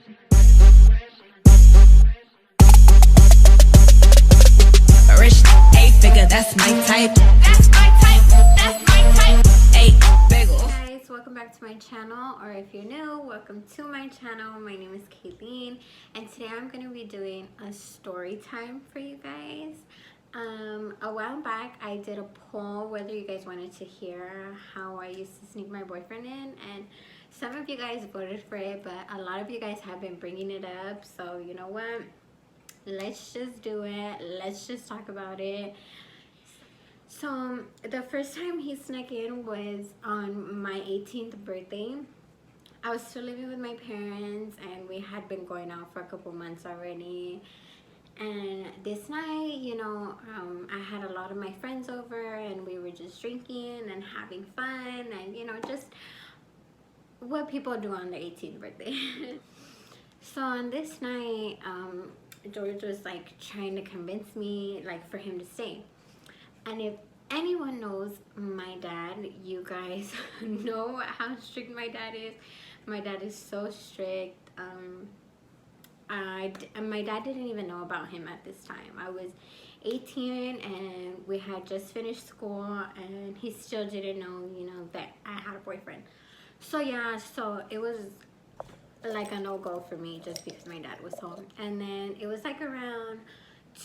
Rich, 8-figure, that's my type. That's my type. That's my type. 8-figure. Hey guys, welcome back to my channel, or if you're new, welcome to my channel. My name is Kayleen, and today I'm going to be doing a story time for you guys. A while back, I did a poll whether you guys wanted to hear how I used to sneak my boyfriend in, and some of you guys voted for it, but a lot of you guys have been bringing it up, so you know what? Let's just do it. Let's just talk about it. So the first time he snuck in was on my 18th birthday. I was still living with my parents, and we had been going out for a couple months already. And this night, you know, I had a lot of my friends over, and we were just drinking and having fun, and you know, just what people do on their 18th birthday. So on this night, George was like trying to convince me like for him to stay. And if anyone knows my dad, you guys know how strict my dad is. My dad is so strict. My dad didn't even know about him at this time. I was 18 and we had just finished school, and he still didn't know, you know, that I had a boyfriend. So yeah, so it was like a no-go for me just because my dad was home. And then it was like around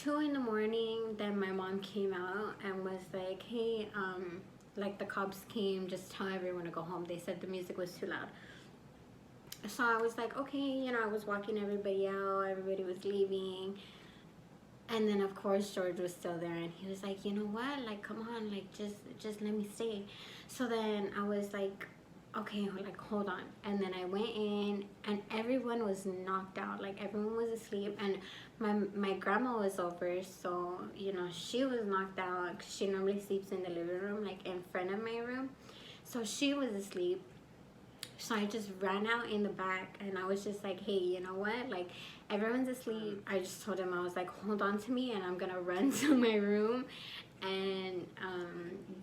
2 in the morning, then my mom came out and was like, hey, like the cops came, just tell everyone to go home. They said the music was too loud. So I was like, okay, you know, I was walking everybody out, everybody was leaving. And then of course George was still there, and he was like, you know what, like come on, like just let me stay. So then I was like, okay, like hold on. And then I went in, and everyone was knocked out, like everyone was asleep, and my grandma was over, so you know, she was knocked out. She normally sleeps in the living room, like in front of my room, so she was asleep. So I just ran out in the back, and I was just like, hey, you know what, like everyone's asleep. I just told him, I was like, hold on to me and I'm gonna run to my room, and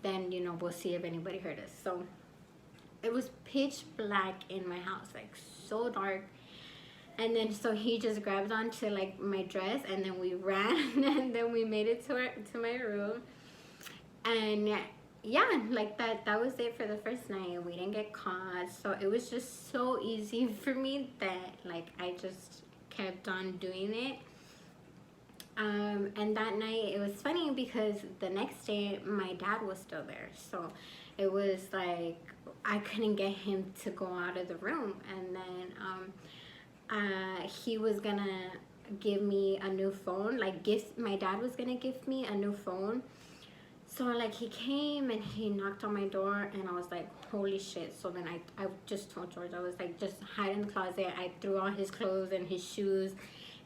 then you know, we'll see if anybody heard us. So it was pitch black in my house, like so dark. And then so he just grabbed onto like my dress, and then we ran and then we made it to my room. And yeah, like that was it for the first night. We didn't get caught, so it was just so easy for me that like I just kept on doing it. And that night it was funny because the next day my dad was still there, so it was like I couldn't get him to go out of the room. And then he was gonna give me a new phone, like my dad was gonna give me a new phone. So like he came and he knocked on my door, and I was like, holy shit. So then I just told George, I was like, just hide in the closet. I threw all his clothes and his shoes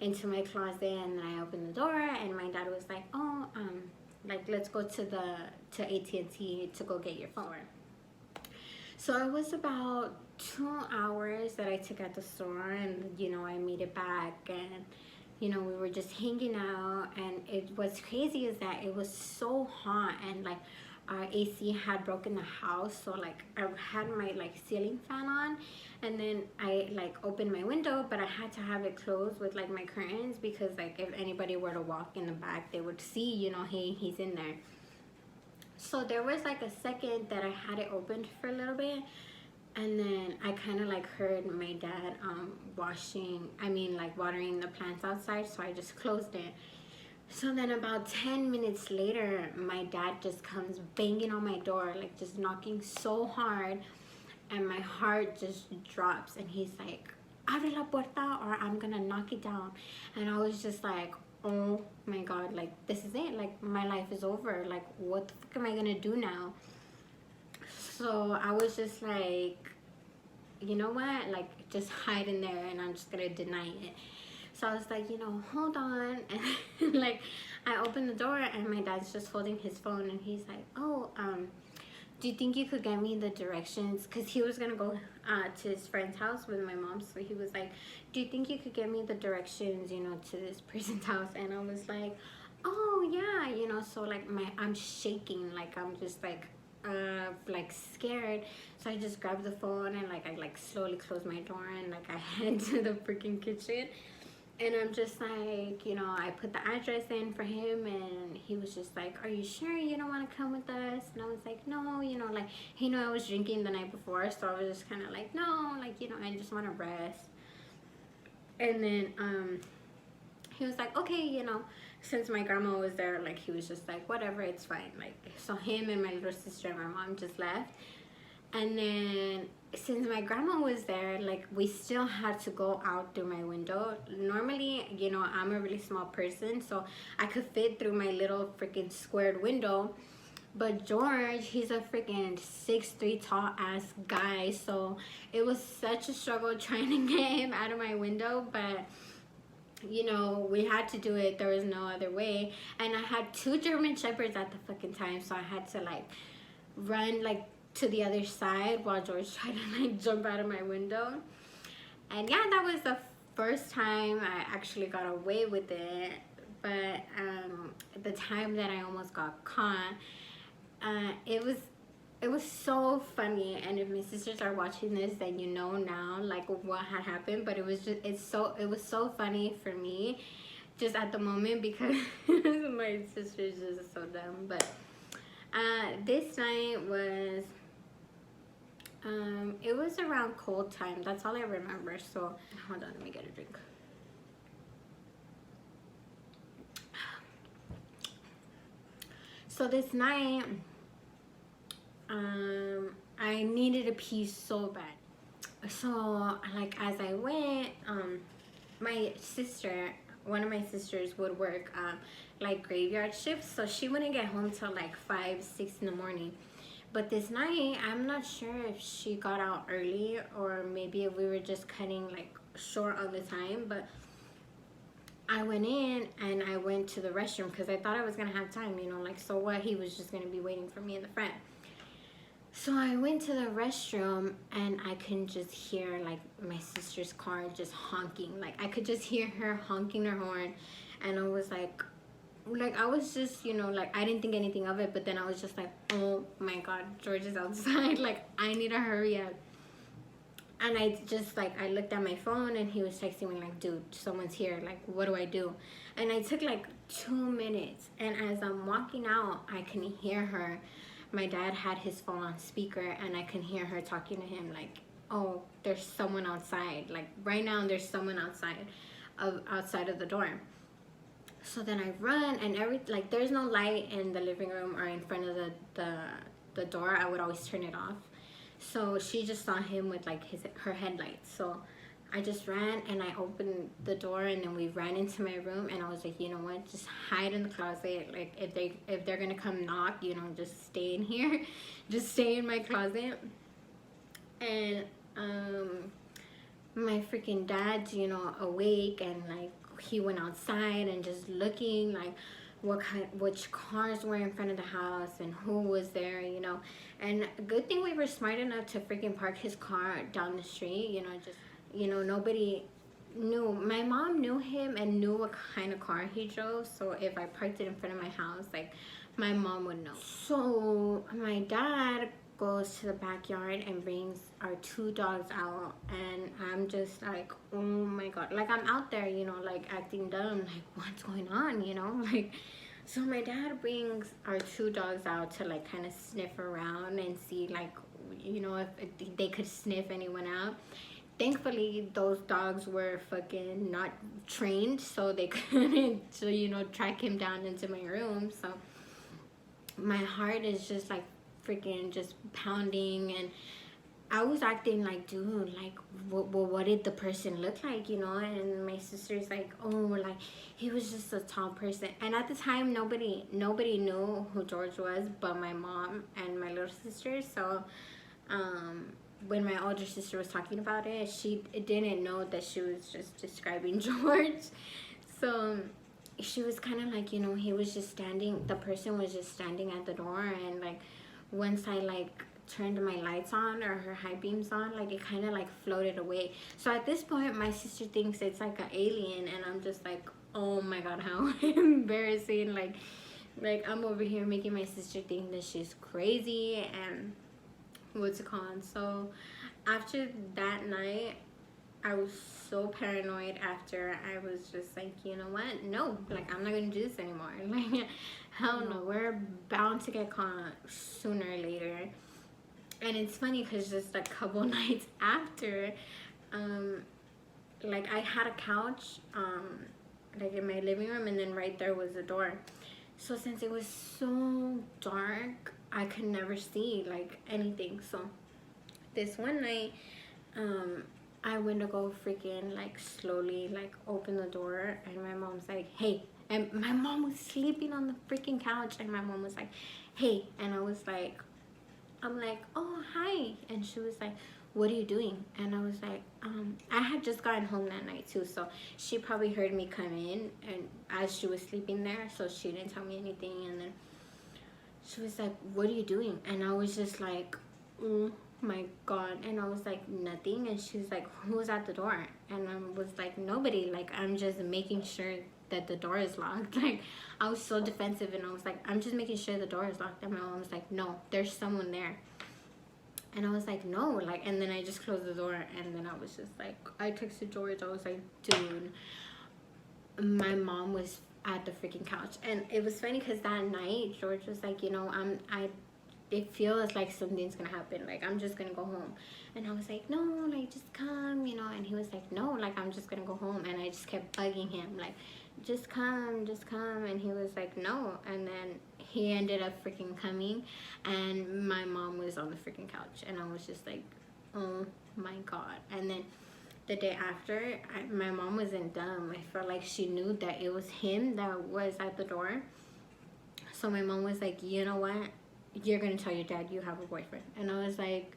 into my closet, and then I opened the door, and my dad was like, oh, like let's go to AT&T to go get your phone. So it was about 2 hours that I took at the store, and you know, I made it back, and you know, we were just hanging out. And what's crazy is that it was so hot, and like our AC had broken the house, so like I had my like ceiling fan on, and then I like opened my window, but I had to have it closed with like my curtains, because like if anybody were to walk in the back, they would see, you know, hey, he's in there. So there was like a second that I had it opened for a little bit, and then I kind of like heard my dad watering the plants outside, so I just closed it. So then about 10 minutes later, my dad just comes banging on my door, like just knocking so hard, and my heart just drops, and he's like, abre la puerta or I'm gonna knock it down. And I was just like, oh my god, like this is it, like my life is over, like what the fuck am I gonna do now? So I was just like, you know what, like just hide in there and I'm just gonna deny it. So I was like, you know, hold on. And like I opened the door, and my dad's just holding his phone, and he's like, oh, do you think you could get me the directions? Because he was gonna go to his friend's house with my mom. So he was like, do you think you could get me the directions, you know, to this person's house? And I was like, oh yeah, you know. So like I'm shaking, like I'm just like like scared. So I just grabbed the phone and like I like slowly closed my door and like I head to the freaking kitchen. And I'm just like, you know, I put the address in for him and he was just like, are you sure you don't want to come with us? And I was like, no, you know, like he knew I was drinking the night before, so I was just kind of like, no, like, you know, I just want to rest. And then he was like, okay, you know, since my grandma was there, like he was just like, whatever, it's fine. Like, so him and my little sister and my mom just left. And then since my grandma was there, like we still had to go out through my window. Normally, you know, I'm a really small person, so I could fit through my little freaking squared window. But George, he's a freaking 6'3" tall ass guy, so it was such a struggle trying to get him out of my window. But you know, we had to do it. There was no other way. And I had 2 German Shepherds at the fucking time, so I had to like run like to the other side while George tried to like jump out of my window. And yeah, that was the first time I actually got away with it. But the time that I almost got caught, it was so funny. And if my sisters are watching this, then you know now like what had happened. But it was so funny for me just at the moment because my sister's just so dumb. But this night was it was around cold time. That's all I remember. So hold on, let me get a drink. So this night I needed a pee so bad. So like as I went, my sister, one of my sisters would work like graveyard shifts, so she wouldn't get home till like 5, 6 in the morning. But this night, I'm not sure if she got out early or maybe if we were just cutting like short on the time. But I went in and I went to the restroom because I thought I was gonna have time, you know, like so what, he was just gonna be waiting for me in the front. So I went to the restroom and I can just hear like my sister's car just honking. Like I could just hear her honking her horn, and I was like I was just, you know, like I didn't think anything of it, but then I was just like, oh my god, George is outside. Like I need to hurry up. And I just like, I looked at my phone and he was texting me like, dude, someone's here, like what do I do? And I took like 2 minutes, and as I'm walking out, I can hear her. My dad had his phone on speaker and I can hear her talking to him like, oh, there's someone outside, like right now there's someone outside of the door. So then I run and like there's no light in the living room or in front of the door. I would always turn it off. So she just saw him with like her headlights. So I just ran and I opened the door, and then we ran into my room, and I was like, you know what, just hide in the closet. Like if they're gonna come knock, you know, just stay in here. Just stay in my closet. And my freaking dad's, you know, awake, and like he went outside and just looking like which cars were in front of the house and who was there, you know. And good thing we were smart enough to freaking park his car down the street, you know. Just, you know, nobody knew. My mom knew him and knew what kind of car he drove, so if I parked it in front of my house, like my mom would know. So my dad goes to the backyard and brings our 2 dogs out, and I'm just like, oh my god, like I'm out there, you know, like acting dumb, like what's going on, you know, like. So my dad brings our 2 dogs out to like kind of sniff around and see like, you know, if they could sniff anyone out. Thankfully those dogs were fucking not trained, so they couldn't, so, you know, track him down into my room. So my heart is just like freaking just pounding, and I was acting like, dude, like what did the person look like, you know? And my sister's like, oh, like he was just a tall person. And at the time nobody knew who George was but my mom and my little sister. So when my older sister was talking about it, she didn't know that she was just describing George. So she was kind of like, you know, he was just standing, the person was just standing at the door, and like once I like turned my lights on or her high beams on, like it kind of like floated away. So at this point my sister thinks it's like an alien, and I'm just like, oh my god, how embarrassing. Like Like, I'm over here making my sister think that she's crazy and what's it called. So after that night, I was so paranoid. After, I was just like, you know what, no, like, I'm not gonna do this anymore. Like, hell no, we're bound to get caught sooner or later. And it's funny because just a couple nights after, like, I had a couch like in my living room, and then right there was a door. So since it was so dark, I could never see like anything. So this one night, I went to go freaking like slowly like open the door, and my mom's like, hey. And my mom was sleeping on the freaking couch, and my mom was like, hey. And I was like, I'm like, oh, hi. And she was like, what are you doing? And I was like, I had just gotten home that night too, so she probably heard me come in, and as she was sleeping there, so she didn't tell me anything. And then she was like, what are you doing? And I was just like, oh my god. And I was like, nothing. And she was like, who's at the door? And I was like, nobody. Like, I'm just making sure that the door is locked. Like, I was so defensive, and I was like, I'm just making sure the door is locked. And my mom was like, no, there's someone there. And I was like, no, like, and then I just closed the door, and then I was just like, I texted George. I was like, dude, my mom was at the freaking couch. And it was funny because that night George was like, you know, it feels like something's gonna happen, like, I'm just gonna go home. And I was like, no, like, just come, you know. And he was like, no, like, I'm just gonna go home. And I just kept bugging him, like, just come. And he was like, no. And then he ended up freaking coming, and my mom was on the freaking couch, and I was just like, oh my god. And then the day after, my mom wasn't dumb. I felt like she knew that it was him that was at the door. So my mom was like, you know what, you're gonna tell your dad you have a boyfriend. And I was like,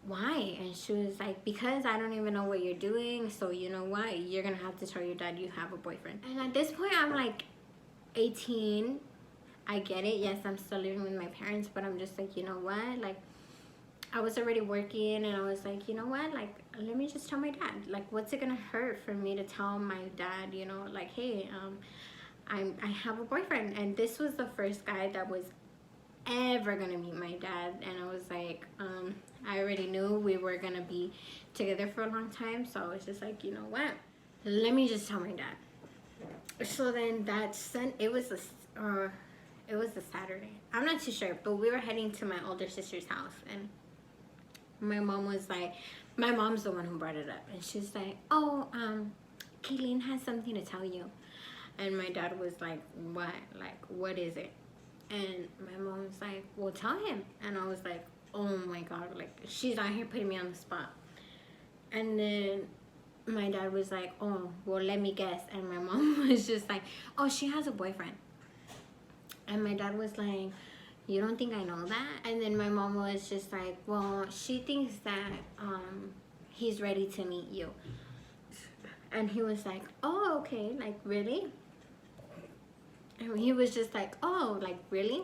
why? And she was like, because I don't even know what you're doing, so you know what, you're gonna have to tell your dad you have a boyfriend. And at this point, I'm like 18. I get it, yes, I'm still living with my parents, but I'm just like, you know what, like, I was already working, and I was like, you know what, like, let me just tell my dad. Like, what's it gonna hurt for me to tell my dad, you know, like, hey, I have a boyfriend. And this was the first guy that was ever gonna meet my dad. And I was like, I already knew we were gonna be together for a long time, so I was just like, you know what, let me just tell my dad. So then it was a Saturday, I'm not too sure, but we were heading to my older sister's house, and my mom was like, my mom's the one who brought it up, and she was like, oh, Kayleen has something to tell you. And my dad was like, what? Like, what is it? And my mom was like, well, tell him. And I was like, oh my god, like, she's out here putting me on the spot. And then my dad was like, oh, well, let me guess. And my mom was just like, oh, she has a boyfriend. And my dad was like, you don't think I know that? And then my mom was just like, well, she thinks that he's ready to meet you. And he was like, oh, okay, like, really? And he was just like, oh, like, really?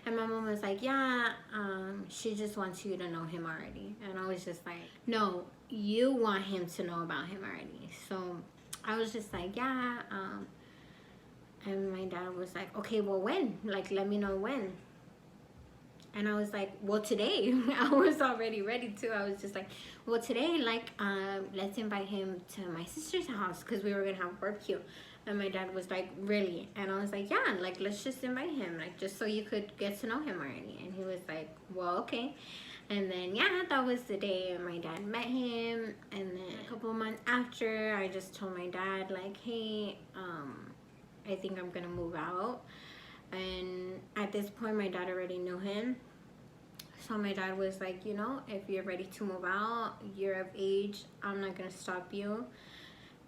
And my mom was like, yeah, she just wants you to know him already. And I was just like, no, you want him to know about him already. So I was just like, yeah. And my dad was like, okay, well, when? Like, let me know when. And I was like, well, today. I was already ready to. I was just like, well, today, like, let's invite him to my sister's house, because we were going to have a barbecue. And my dad was like, really? And I was like, yeah, like, let's just invite him, like, just so you could get to know him already. And he was like, well, okay. And then, yeah, that was the day my dad met him. And then a couple of months after, I just told my dad, like, hey, I think I'm gonna move out. And at this point, my dad already knew him. So my dad was like, you know, if you're ready to move out, you're of age, I'm not gonna stop you.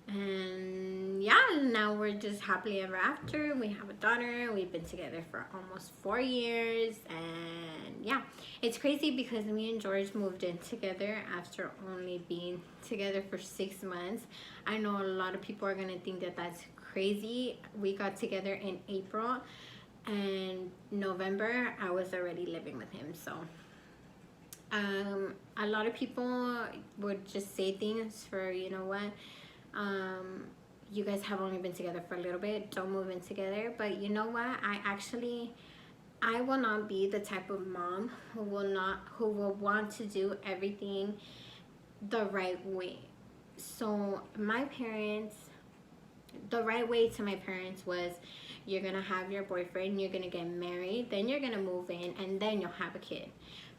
And yeah, now we're just happily ever after. We have a daughter. We've been together for almost 4 years. And yeah, it's crazy because me and George moved in together after only being together for 6 months. I know a lot of people are gonna think that that's crazy. We got together in April, and November I was already living with him. So a lot of people would just say things for, you know what, you guys have only been together for a little bit, don't move in together. But you know what, I will not be the type of mom who will want to do everything the right way. So my parents, the right way to my parents was, you're gonna have your boyfriend, you're gonna get married, then you're gonna move in, and then you'll have a kid.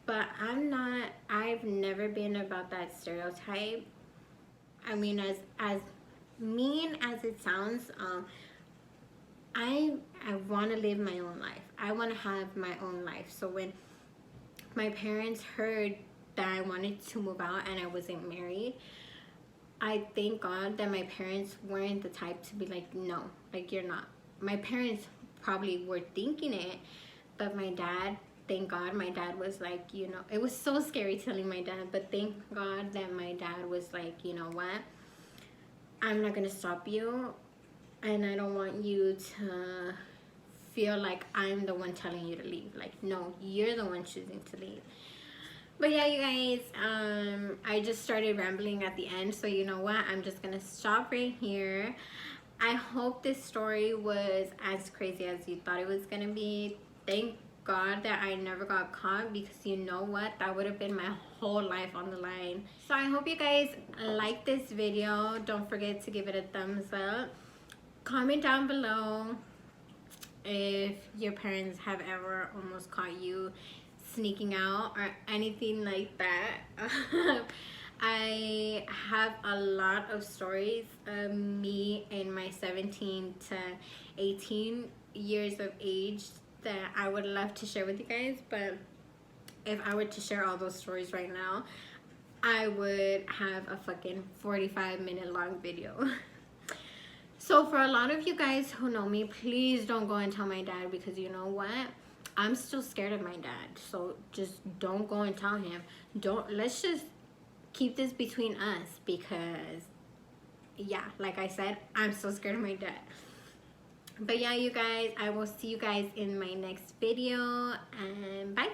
But I've never been about that stereotype. I mean, as mean as it sounds, I want to live my own life. I want to have my own life. So when my parents heard that I wanted to move out and I wasn't married, I thank God that my parents weren't the type to be like, no, like, you're not. My parents probably were thinking it, but my dad, thank God, my dad was like, you know, it was so scary telling my dad, but thank God that my dad was like, you know what, I'm not gonna stop you, and I don't want you to feel like I'm the one telling you to leave. Like, no, you're the one choosing to leave. But yeah, you guys, I just started rambling at the end, so you know what, I'm just gonna stop right here. I hope this story was as crazy as you thought it was gonna be. Thank God that I never got caught, because you know what, that would have been my whole life on the line. So I hope you guys like this video. Don't forget to give it a thumbs up. Comment down below if your parents have ever almost caught you sneaking out or anything like that. I have a lot of stories of me in my 17 to 18 years of age that I would love to share with you guys, but if I were to share all those stories right now, I would have a fucking 45-minute long video. So for a lot of you guys who know me, please don't go and tell my dad, because you know what, I'm still scared of my dad. So just don't go and tell him. Let's just keep this between us, because yeah, like I said, I'm so scared of my dad. But yeah, you guys, I will see you guys in my next video, and bye.